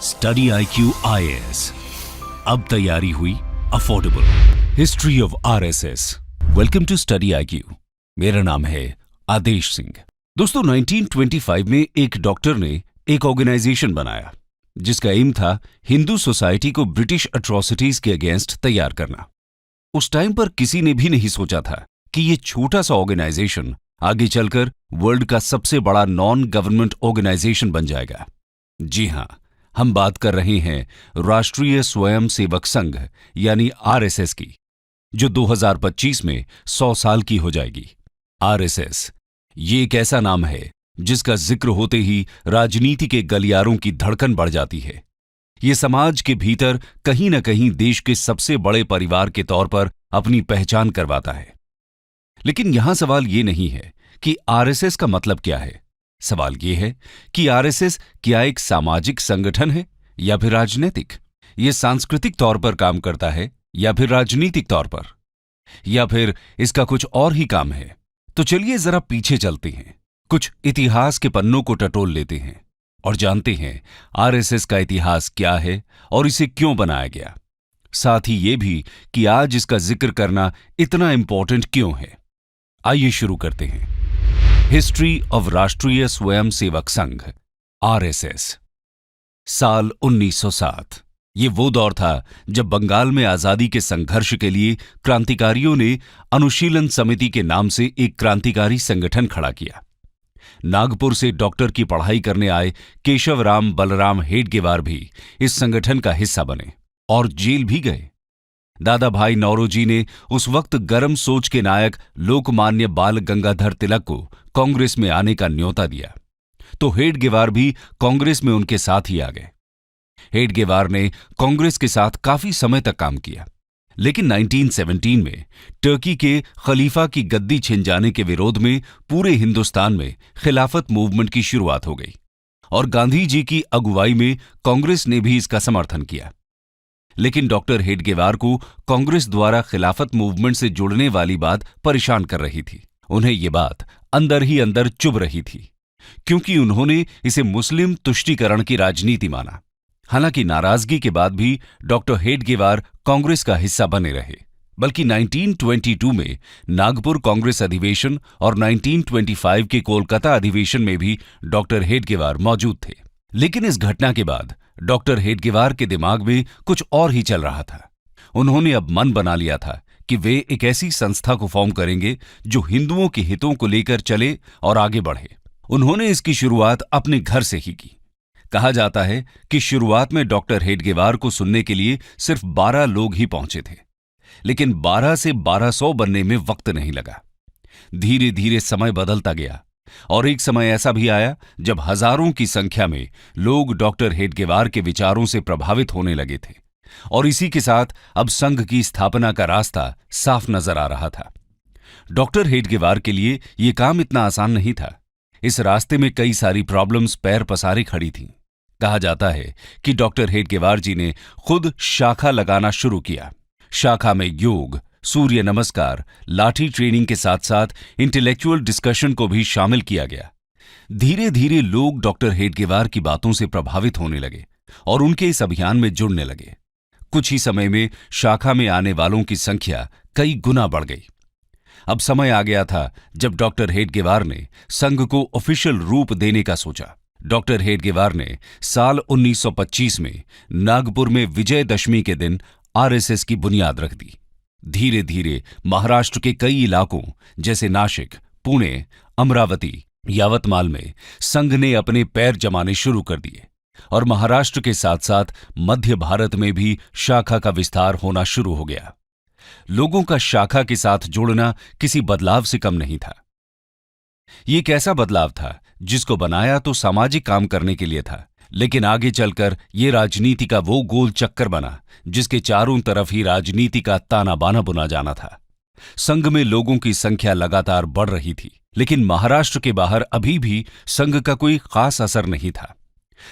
Study IQ IAS, अब तैयारी हुई affordable. History of RSS। Welcome to study IQ। मेरा नाम है आदेश सिंह। दोस्तों, 1925 में एक डॉक्टर ने एक ऑर्गेनाइजेशन बनाया जिसका एम था हिंदू सोसाइटी को ब्रिटिश अट्रॉसिटीज के अगेंस्ट तैयार करना। उस टाइम पर किसी ने भी नहीं सोचा था कि ये छोटा सा ऑर्गेनाइजेशन आगे चलकर वर्ल्ड का सबसे बड़ा नॉन गवर्नमेंट ऑर्गेनाइजेशन बन जाएगा। जी हां, हम बात कर रहे हैं राष्ट्रीय स्वयं सेवक संघ यानी RSS की, जो 2025 में 100 साल की हो जाएगी। RSS ये एक ऐसा नाम है जिसका जिक्र होते ही राजनीति के गलियारों की धड़कन बढ़ जाती है। ये समाज के भीतर कहीं न कहीं देश के सबसे बड़े परिवार के तौर पर अपनी पहचान करवाता है। लेकिन यहां सवाल ये नहीं है कि RSS का मतलब क्या है। सवाल ये है कि RSS क्या एक सामाजिक संगठन है या फिर राजनीतिक? ये सांस्कृतिक तौर पर काम करता है या फिर राजनीतिक तौर पर, या फिर इसका कुछ और ही काम है? तो चलिए जरा पीछे चलते हैं, कुछ इतिहास के पन्नों को टटोल लेते हैं और जानते हैं RSS का इतिहास क्या है और इसे क्यों बनाया गया। साथ ही ये भी कि आज इसका जिक्र करना इतना इंपॉर्टेंट क्यों है। आइए शुरू करते हैं। हिस्ट्री ऑफ राष्ट्रीय स्वयं सेवक संघ RSS। साल 1907। ये वो दौर था जब बंगाल में आजादी के संघर्ष के लिए क्रांतिकारियों ने अनुशीलन समिति के नाम से एक क्रांतिकारी संगठन खड़ा किया। नागपुर से डॉक्टर की पढ़ाई करने आए केशवराम बलराम हेडगेवार भी इस संगठन का हिस्सा बने और जेल भी गए। दादा भाई नौरोजी ने उस वक्त गर्म सोच के नायक लोकमान्य बाल गंगाधर तिलक को कांग्रेस में आने का न्योता दिया, तो हेडगेवार भी कांग्रेस में उनके साथ ही आ गए। हेडगेवार ने कांग्रेस के साथ काफी समय तक काम किया, लेकिन 1917 में टर्की के खलीफा की गद्दी छिन जाने के विरोध में पूरे हिंदुस्तान में खिलाफत मूवमेंट की शुरुआत हो गई और गांधी जी की अगुवाई में कांग्रेस ने भी इसका समर्थन किया। लेकिन डॉक्टर हेडगेवार को कांग्रेस द्वारा खिलाफत मूवमेंट से जुड़ने वाली बात परेशान कर रही थी। उन्हें ये बात अंदर ही अंदर चुभ रही थी, क्योंकि उन्होंने इसे मुस्लिम तुष्टीकरण की राजनीति माना। हालांकि नाराजगी के बाद भी डॉक्टर हेडगेवार कांग्रेस का हिस्सा बने रहे, बल्कि 1922 में नागपुर कांग्रेस अधिवेशन और 1925 के कोलकाता अधिवेशन में भी डॉक्टर हेडगेवार मौजूद थे। लेकिन इस घटना के बाद डॉक्टर हेडगेवार के दिमाग में कुछ और ही चल रहा था। उन्होंने अब मन बना लिया था कि वे एक ऐसी संस्था को फॉर्म करेंगे जो हिंदुओं के हितों को लेकर चले और आगे बढ़े। उन्होंने इसकी शुरुआत अपने घर से ही की। कहा जाता है कि शुरुआत में डॉक्टर हेडगेवार को सुनने के लिए सिर्फ 12 लोग ही पहुंचे थे, लेकिन 12 से 1200 बनने में वक्त नहीं लगा। धीरे धीरे समय बदलता गया और एक समय ऐसा भी आया जब हजारों की संख्या में लोग डॉक्टर हेडगेवार के विचारों से प्रभावित होने लगे थे और इसी के साथ अब संघ की स्थापना का रास्ता साफ नजर आ रहा था। डॉक्टर हेडगेवार के लिए यह काम इतना आसान नहीं था। इस रास्ते में कई सारी प्रॉब्लम्स पैर पसारे खड़ी थीं। कहा जाता है कि डॉक्टर हेडगेवार जी ने खुद शाखा लगाना शुरू किया। शाखा में योग, सूर्य नमस्कार, लाठी ट्रेनिंग के साथ साथ इंटेलेक्चुअल डिस्कशन को भी शामिल किया गया। धीरे धीरे लोग डॉक्टर हेडगेवार की बातों से प्रभावित होने लगे और उनके इस अभियान में जुड़ने लगे। कुछ ही समय में शाखा में आने वालों की संख्या कई गुना बढ़ गई। अब समय आ गया था जब डॉक्टर हेडगेवार ने संघ को ऑफिशियल रूप देने का सोचा। डॉक्टर हेडगेवार ने साल 1925 में नागपुर में विजयदशमी के दिन RSS की बुनियाद रख दी। धीरे धीरे महाराष्ट्र के कई इलाकों जैसे नासिक, पुणे, अमरावती, यावतमाल में संघ ने अपने पैर जमाने शुरू कर दिए और महाराष्ट्र के साथ साथ मध्य भारत में भी शाखा का विस्तार होना शुरू हो गया। लोगों का शाखा के साथ जुड़ना किसी बदलाव से कम नहीं था। ये एक ऐसा बदलाव था जिसको बनाया तो सामाजिक काम करने के लिए था, लेकिन आगे चलकर ये राजनीति का वो गोल चक्कर बना जिसके चारों तरफ ही राजनीति का ताना बाना बुना जाना था। संघ में लोगों की संख्या लगातार बढ़ रही थी, लेकिन महाराष्ट्र के बाहर अभी भी संघ का कोई खास असर नहीं था।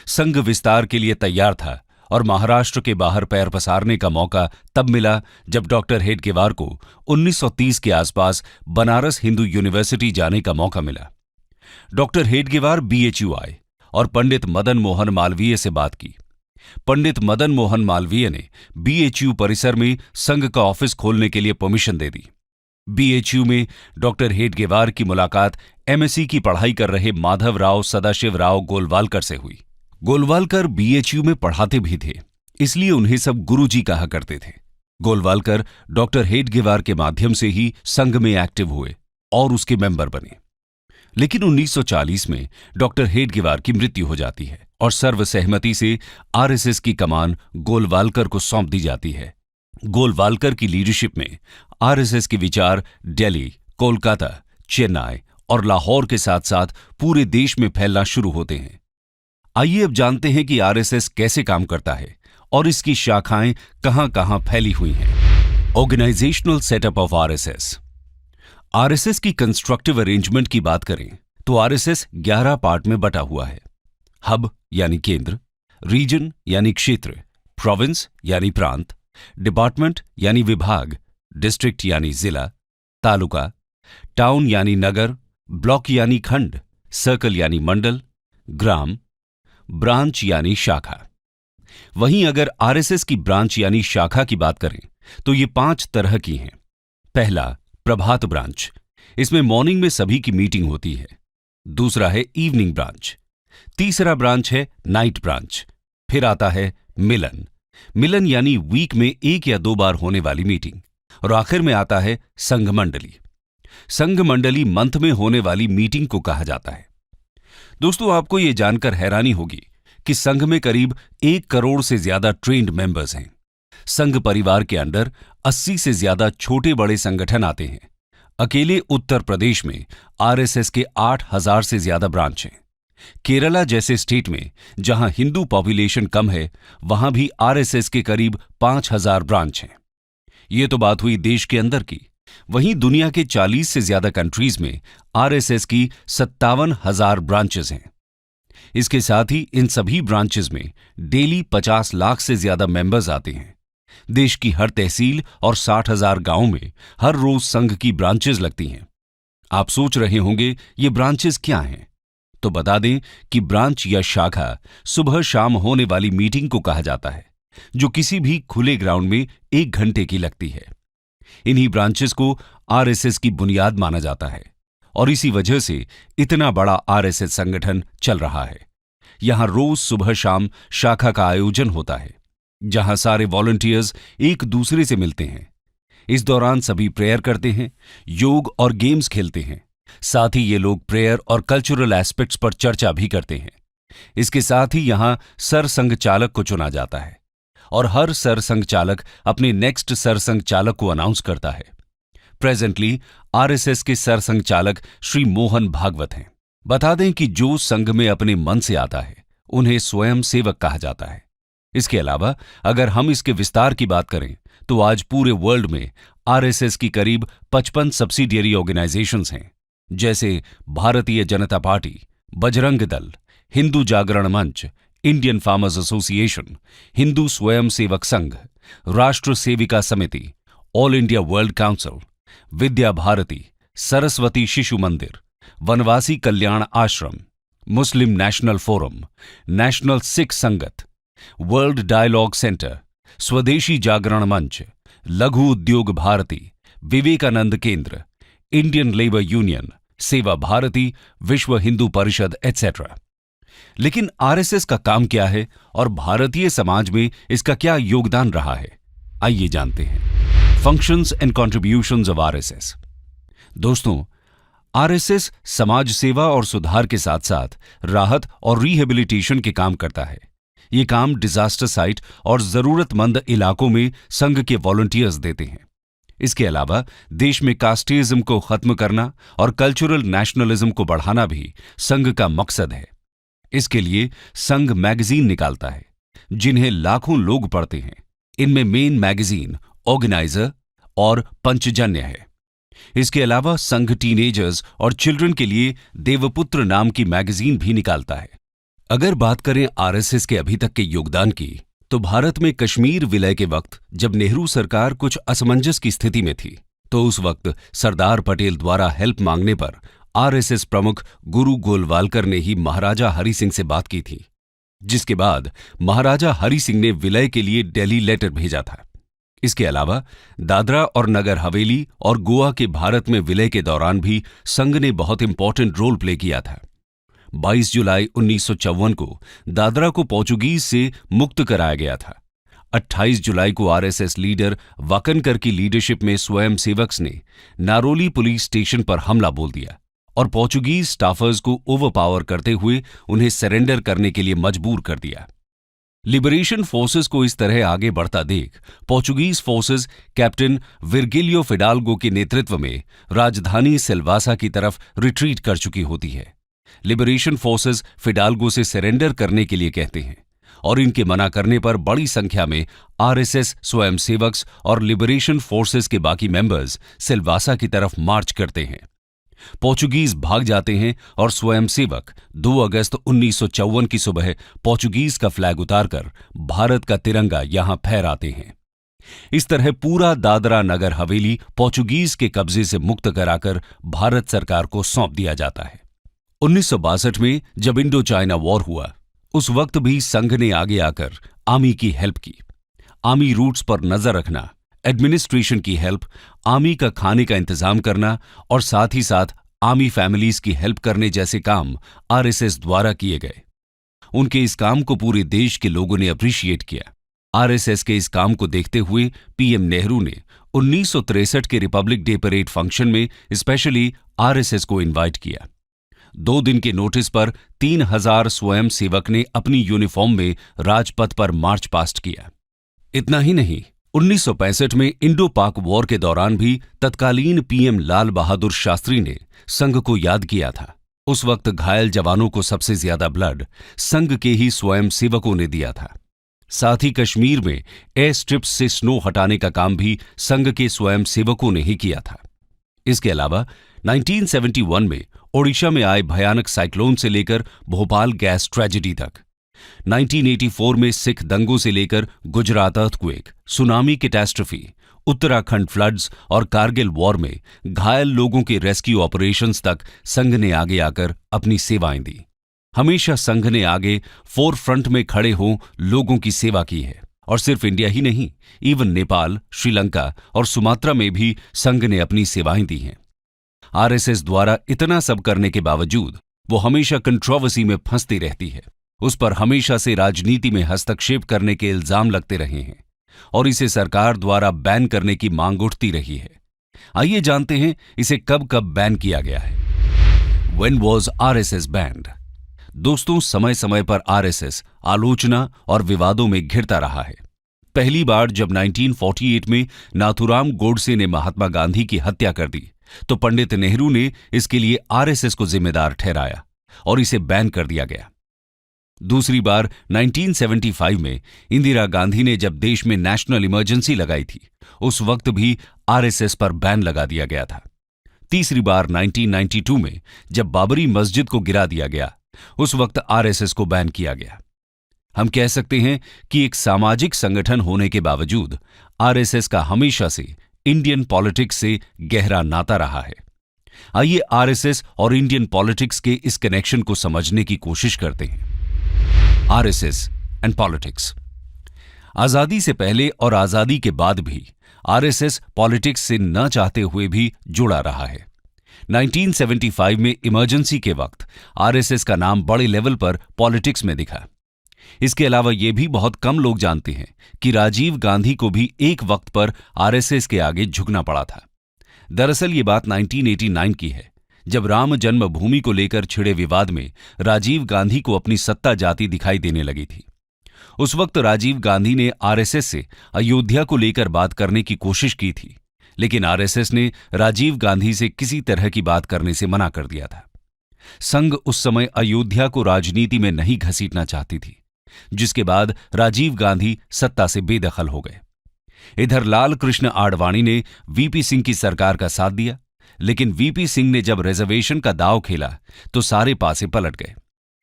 संघ विस्तार के लिए तैयार था और महाराष्ट्र के बाहर पैर पसारने का मौका तब मिला जब डॉक्टर हेडगेवार को 1930 के आसपास बनारस हिंदू यूनिवर्सिटी जाने का मौका मिला। डॉक्टर हेडगेवार BHU आए और पंडित मदन मोहन मालवीय से बात की। पंडित मदन मोहन मालवीय ने बीएचयू परिसर में संघ का ऑफिस खोलने के लिए परमिशन दे दी। बीएचयू में डॉक्टर हेडगेवार की मुलाकात एमएससी की पढ़ाई कर रहे माधवराव सदाशिवराव गोलवालकर से हुई। गोलवालकर बीएचयू में पढ़ाते भी थे, इसलिए उन्हें सब गुरुजी कहा करते थे। गोलवालकर डॉक्टर हेडगेवार के माध्यम से ही संघ में एक्टिव हुए और उसके मेंबर बने। लेकिन 1940 में डॉक्टर हेडगेवार की मृत्यु हो जाती है और सर्वसहमति से आरएसएस की कमान गोलवालकर को सौंप दी जाती है। गोलवालकर की लीडरशिप में आरएसएस के विचार दिल्ली, कोलकाता, चेन्नई और लाहौर के साथ साथ पूरे देश में फैलना शुरू होते हैं। आइए अब जानते हैं कि आरएसएस कैसे काम करता है और इसकी शाखाएं कहां-कहां फैली हुई हैं। Organisational setup of RSS. RSS की कंस्ट्रक्टिव अरेंजमेंट की बात करें तो आरएसएस 11 पार्ट में बटा हुआ है। हब यानी केंद्र, रीजन यानी क्षेत्र, प्रोविंस यानी प्रांत, डिपार्टमेंट यानी विभाग, डिस्ट्रिक्ट यानी जिला, तालुका, टाउन यानी नगर, ब्लॉक यानी खंड, सर्कल यानी मंडल, ग्राम, ब्रांच यानी शाखा। वहीं अगर आरएसएस की ब्रांच यानी शाखा की बात करें तो ये 5 तरह की हैं। पहला, प्रभात ब्रांच, इसमें मॉर्निंग में सभी की मीटिंग होती है। दूसरा है इवनिंग ब्रांच। तीसरा ब्रांच है नाइट ब्रांच। फिर आता है मिलन, मिलन यानी वीक में 1 या 2 बार होने वाली मीटिंग। और आखिर में आता है संघ मंडली। संघ मंडली मंथ में होने वाली मीटिंग को कहा जाता है। दोस्तों, आपको यह जानकर हैरानी होगी कि संघ में करीब 1 करोड़ से ज्यादा ट्रेन्ड मेंबर्स हैं। संघ परिवार के अंडर 80 से ज्यादा छोटे बड़े संगठन आते हैं। अकेले उत्तर प्रदेश में आरएसएस के 8,000 से ज्यादा ब्रांच हैं। केरला जैसे स्टेट में जहां हिंदू पॉपुलेशन कम है, वहां भी आरएसएस के करीब 5,000 ब्रांच हैं। ये तो बात हुई देश के अंदर की। वहीं दुनिया के 40 से ज्यादा कंट्रीज में आरएसएस की 57,000 ब्रांचेस हैं। इसके साथ ही इन सभी ब्रांचेस में डेली 50 लाख से ज्यादा मेंबर्स आते हैं। देश की हर तहसील और 60,000 गांवों में हर रोज संघ की ब्रांचेस लगती हैं। आप सोच रहे होंगे ये ब्रांचेस क्या हैं? तो बता दें कि ब्रांच या शाखा सुबह शाम होने वाली मीटिंग को कहा जाता है, जो किसी भी खुले ग्राउंड में 1 घंटे की लगती है। इन्हीं ब्रांचेस को आरएसएस की बुनियाद माना जाता है और इसी वजह से इतना बड़ा आरएसएस संगठन चल रहा है। यहां रोज सुबह शाम शाखा का आयोजन होता है, जहां सारे वॉलंटियर्स एक दूसरे से मिलते हैं। इस दौरान सभी प्रेयर करते हैं, योग और गेम्स खेलते हैं। साथ ही ये लोग प्रेयर और कल्चरल एस्पेक्ट्स पर चर्चा भी करते हैं। इसके साथ ही यहां सरसंघ चालक को चुना जाता है और हर सरसंघ चालक अपने नेक्स्ट सरसंघ चालक को अनाउंस करता है। प्रेजेंटली आरएसएस के सरसंघ चालक श्री मोहन भागवत हैं। बता दें कि जो संघ में अपने मन से आता है उन्हें स्वयं सेवक कहा जाता है। इसके अलावा अगर हम इसके विस्तार की बात करें तो आज पूरे वर्ल्ड में आरएसएस की करीब 55 सब्सिडियरी ऑर्गेनाइजेशंस हैं, जैसे भारतीय जनता पार्टी, बजरंग दल, हिंदू जागरण मंच, इंडियन फार्मर्स एसोसिएशन, हिंदू स्वयं सेवक संघ, राष्ट्र सेविका समिति, all India world council, Vidya Bharati, Saraswati Shishu मंदिर, वनवासी कल्याण आश्रम, मुस्लिम नेशनल फोरम, नेशनल सिख संगत, वर्ल्ड डायलॉग सेंटर, स्वदेशी जागरण मंच, लघु उद्योग भारती, विवेकानंद केंद्र, इंडियन लेबर यूनियन, सेवा भारती, विश्व हिंदू परिषद एटसेट्रा। लेकिन आरएसएस का काम क्या है और भारतीय समाज में इसका क्या योगदान रहा है, आइए जानते हैं। Functions and contributions of RSS. दोस्तों, आरएसएस समाज सेवा और सुधार के साथ साथ राहत और रिहेबिलिटेशन के काम करता है। ये काम डिजास्टर साइट और जरूरतमंद इलाकों में संघ के वॉलंटियर्स देते हैं। इसके अलावा देश में कास्टिज्म को खत्म करना और कल्चरल नेशनलिज्म को बढ़ाना भी संघ का मकसद है। इसके लिए संघ मैगजीन निकालता है, जिन्हें लाखों लोग पढ़ते हैं। इनमें मेन मैगजीन ऑर्गेनाइजर और पंचजन्य है। इसके अलावा संघ टीनेजर्स और चिल्ड्रन के लिए देवपुत्र नाम की मैगजीन भी निकालता है। अगर बात करें आरएसएस के अभी तक के योगदान की, तो भारत में कश्मीर विलय के वक्त जब नेहरू सरकार कुछ असमंजस की स्थिति में थी, तो उस वक्त सरदार पटेल द्वारा हेल्प मांगने पर आरएसएस प्रमुख गुरु गोलवालकर ने ही महाराजा हरि सिंह से बात की थी। जिसके बाद महाराजा हरि सिंह ने विलय के लिए दिल्ली लेटर भेजा था। इसके अलावा दादरा और नगर हवेली और गोवा के भारत में विलय के दौरान भी संघ ने बहुत इंपॉर्टेंट रोल प्ले किया था। 22 जुलाई 1954 को दादरा को पोर्चुगीज से मुक्त कराया गया था। 28 जुलाई को आरएसएस लीडर वाकनकर की लीडरशिप में स्वयंसेवक्स ने नारोली पुलिस स्टेशन पर हमला बोल दिया और पोर्चुगीज स्टाफर्स को ओवरपावर करते हुए उन्हें सरेंडर करने के लिए मजबूर कर दिया। लिबरेशन फोर्सेस को इस तरह आगे बढ़ता देख पोर्चुगीज फोर्सेस कैप्टन विर्गिलियो फिडाल्गो के नेतृत्व में राजधानी सिल्वासा की तरफ रिट्रीट कर चुकी होती है। लिबरेशन फोर्सेस फिडाल्गो से सरेंडर करने के लिए कहते हैं और इनके मना करने पर बड़ी संख्या में आरएसएस स्वयंसेवक्स और लिबरेशन फोर्सेस के बाकी मेंबर्स सिल्वासा की तरफ मार्च करते हैं। पोर्चुगीज भाग जाते हैं और स्वयंसेवक 2 अगस्त 1954 की सुबह पोर्चुगीज का फ्लैग उतारकर भारत का तिरंगा यहां फहराते हैं। इस तरह पूरा दादरा नगर हवेली पोर्चुगीज के कब्जे से मुक्त कराकर भारत सरकार को सौंप दिया जाता है। 1962 में जब इंडो चाइना वॉर हुआ, उस वक्त भी संघ ने आगे आकर आर्मी की हेल्प की। आर्मी रूट्स पर नजर रखना, एडमिनिस्ट्रेशन की हेल्प, आर्मी का खाने का इंतजाम करना और साथ ही साथ आर्मी फैमिलीज की हेल्प करने जैसे काम आरएसएस द्वारा किए गए। उनके इस काम को पूरे देश के लोगों ने अप्रिशिएट किया। आरएसएस के इस काम को देखते हुए पीएम नेहरू ने 1963 के रिपब्लिक डे परेड फंक्शन में स्पेशली आरएसएस को इनवाइट किया। 2 दिन के नोटिस पर 3000 स्वयंसेवक ने अपनी यूनिफॉर्म में राजपथ पर मार्च पास्ट किया। इतना ही नहीं, 1965 में इंडो पाक वॉर के दौरान भी तत्कालीन पीएम लाल बहादुर शास्त्री ने संघ को याद किया था। उस वक्त घायल जवानों को सबसे ज्यादा ब्लड संघ के ही स्वयंसेवकों ने दिया था। साथ ही कश्मीर में एयर स्ट्रिप्स से स्नो हटाने का काम भी संघ के स्वयंसेवकों ने ही किया था। इसके अलावा 1971 में ओडिशा में आए भयानक साइक्लोन से लेकर भोपाल गैस ट्रेजेडी तक, 1984 में सिख दंगों से लेकर Gujarat earthquake, tsunami catastrophe, Uttarakhand floods और कारगिल वॉर में घायल लोगों के रेस्क्यू ऑपरेशंस तक संघ ने आगे आकर अपनी सेवाएं दी। हमेशा संघ ने आगे फोर फ्रंट में खड़े हो लोगों की सेवा की है और सिर्फ इंडिया ही नहीं, इवन नेपाल, श्रीलंका और सुमात्रा में भी संघ ने अपनी सेवाएं दी हैं। आरएसएस द्वारा इतना सब करने के बावजूद वो हमेशा कंट्रोवर्सी में फंसती रहती है। उस पर हमेशा से राजनीति में हस्तक्षेप करने के इल्जाम लगते रहे हैं और इसे सरकार द्वारा बैन करने की मांग उठती रही है। आइए जानते हैं इसे कब कब बैन किया गया है। When was RSS banned? दोस्तों, समय समय पर आरएसएस आलोचना और विवादों में घिरता रहा है। पहली बार जब 1948 में नाथुराम गोडसे ने महात्मा गांधी की हत्या कर दी तो पंडित नेहरू ने इसके लिए आरएसएस को जिम्मेदार ठहराया और इसे बैन कर दिया गया। दूसरी बार 1975 में इंदिरा गांधी ने जब देश में नेशनल इमरजेंसी लगाई थी, उस वक्त भी आरएसएस पर बैन लगा दिया गया था। तीसरी बार 1992 में जब बाबरी मस्जिद को गिरा दिया गया, उस वक्त आरएसएस को बैन किया गया। हम कह सकते हैं कि एक सामाजिक संगठन होने के बावजूद आरएसएस का हमेशा से इंडियन पॉलिटिक्स से गहरा नाता रहा है। आइए आरएसएस और इंडियन पॉलिटिक्स के इस कनेक्शन को समझने की कोशिश करते हैं। RSS and politics. आजादी से पहले और आजादी के बाद भी आरएसएस पॉलिटिक्स से न चाहते हुए भी जुड़ा रहा है। 1975 में इमरजेंसी के वक्त आरएसएस का नाम बड़े लेवल पर पॉलिटिक्स में दिखा। इसके अलावा यह भी बहुत कम लोग जानते हैं कि राजीव गांधी को भी एक वक्त पर आरएसएस के आगे झुकना पड़ा था। दरअसल ये बात 1989 की है, जब राम जन्मभूमि को लेकर छिड़े विवाद में राजीव गांधी को अपनी सत्ता जाती दिखाई देने लगी थी। उस वक्त राजीव गांधी ने आरएसएस से अयोध्या को लेकर बात करने की कोशिश की थी, लेकिन आरएसएस ने राजीव गांधी से किसी तरह की बात करने से मना कर दिया था। संघ उस समय अयोध्या को राजनीति में नहीं घसीटना चाहती थी, जिसके बाद राजीव गांधी सत्ता से बेदखल हो गए। इधर लाल कृष्ण आडवाणी ने वीपी सिंह की सरकार का साथ दिया, लेकिन वीपी सिंह ने जब रिजर्वेशन का दांव खेला तो सारे पासे पलट गए।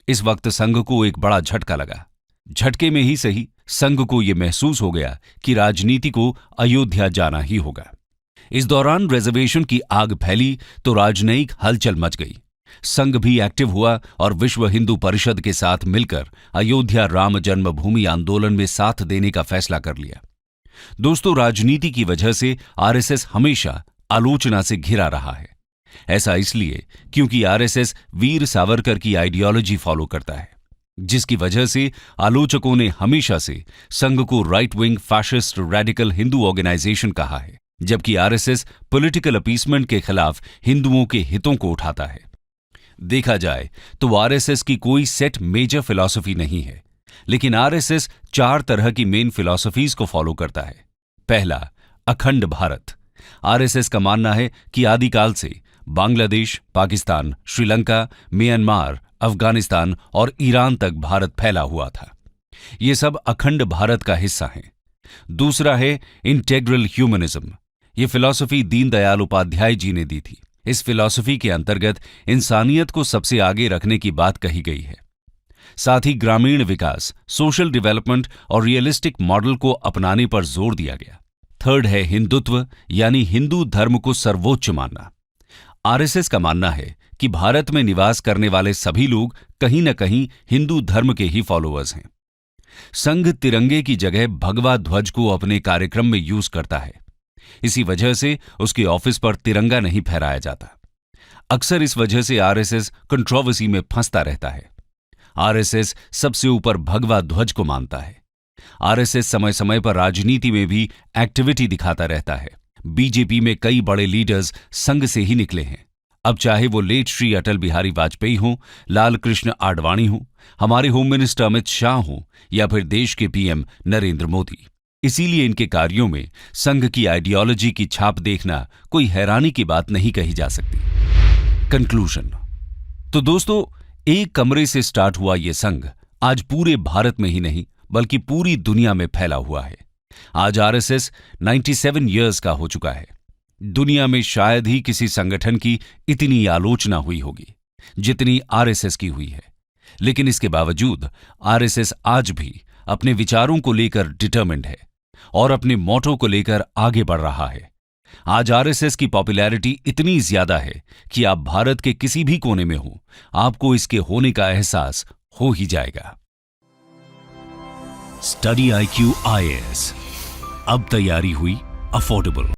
इस वक्त संघ को एक बड़ा झटका लगा। झटके में ही सही, संघ को यह महसूस हो गया कि राजनीति को अयोध्या जाना ही होगा। इस दौरान रिजर्वेशन की आग फैली तो राजनयिक हलचल मच गई। संघ भी एक्टिव हुआ और विश्व हिंदू परिषद के साथ मिलकर अयोध्या राम जन्मभूमि आंदोलन में साथ देने का फैसला कर लिया। दोस्तों, राजनीति की वजह से आरएसएस हमेशा आलोचना से घिरा रहा है। ऐसा इसलिए क्योंकि आरएसएस वीर सावरकर की आइडियोलॉजी फॉलो करता है, जिसकी वजह से आलोचकों ने हमेशा से संघ को right wing fascist radical Hindu organisation कहा है, जबकि आरएसएस पॉलिटिकल अपीसमेंट के खिलाफ हिंदुओं के हितों को उठाता है। देखा जाए तो आरएसएस की कोई सेट मेजर फिलॉसफी नहीं है, लेकिन आरएसएस 4 तरह की मेन फिलॉसफीज को फॉलो करता है। पहला, अखंड भारत। आरएसएस का मानना है कि आदिकाल से बांग्लादेश, पाकिस्तान, श्रीलंका, म्यांमार, अफगानिस्तान और ईरान तक भारत फैला हुआ था। ये सब अखंड भारत का हिस्सा हैं। दूसरा है इंटेग्रल ह्यूमनिज्म। ये फिलॉसफी दीनदयाल उपाध्याय जी ने दी थी। इस फिलॉसफी के अंतर्गत इंसानियत को सबसे आगे रखने की बात कही गई है। साथ ही ग्रामीण विकास, सोशल डेवलपमेंट और रियलिस्टिक मॉडल को अपनाने पर जोर दिया गया। थर्ड है हिंदुत्व, यानी हिंदू धर्म को सर्वोच्च मानना। आरएसएस का मानना है कि भारत में निवास करने वाले सभी लोग कहीं न कहीं हिंदू धर्म के ही फॉलोअर्स हैं। संघ तिरंगे की जगह भगवा ध्वज को अपने कार्यक्रम में यूज करता है। इसी वजह से उसके ऑफिस पर तिरंगा नहीं फहराया जाता। अक्सर इस वजह से आरएसएस कंट्रोवर्सी में फंसता रहता है। आरएसएस सबसे ऊपर भगवा ध्वज को मानता है। आरएसएस समय समय पर राजनीति में भी एक्टिविटी दिखाता रहता है। बीजेपी में कई बड़े लीडर्स संघ से ही निकले हैं। अब चाहे वो लेट श्री अटल बिहारी वाजपेयी हों, लाल कृष्ण आडवाणी हों, हमारे होम मिनिस्टर अमित शाह हों या फिर देश के पीएम नरेंद्र मोदी। इसीलिए इनके कार्यों में संघ की आइडियोलॉजी की छाप देखना कोई हैरानी की बात नहीं कही जा सकती। कंक्लूजन। तो दोस्तों, एक कमरे से स्टार्ट हुआ ये संघ आज पूरे भारत में ही नहीं बल्कि पूरी दुनिया में फैला हुआ है। आज आरएसएस 97 इयर्स का हो चुका है। दुनिया में शायद ही किसी संगठन की इतनी आलोचना हुई होगी जितनी आरएसएस की हुई है, लेकिन इसके बावजूद आरएसएस आज भी अपने विचारों को लेकर डिटरमिन्ड है और अपने मोटो को लेकर आगे बढ़ रहा है। आज आरएसएस की पॉपुलैरिटी इतनी ज्यादा है कि आप भारत के किसी भी कोने में हो, आपको इसके होने का एहसास हो ही जाएगा। स्टडी IQ IAS, अब तैयारी हुई अफोर्डेबल।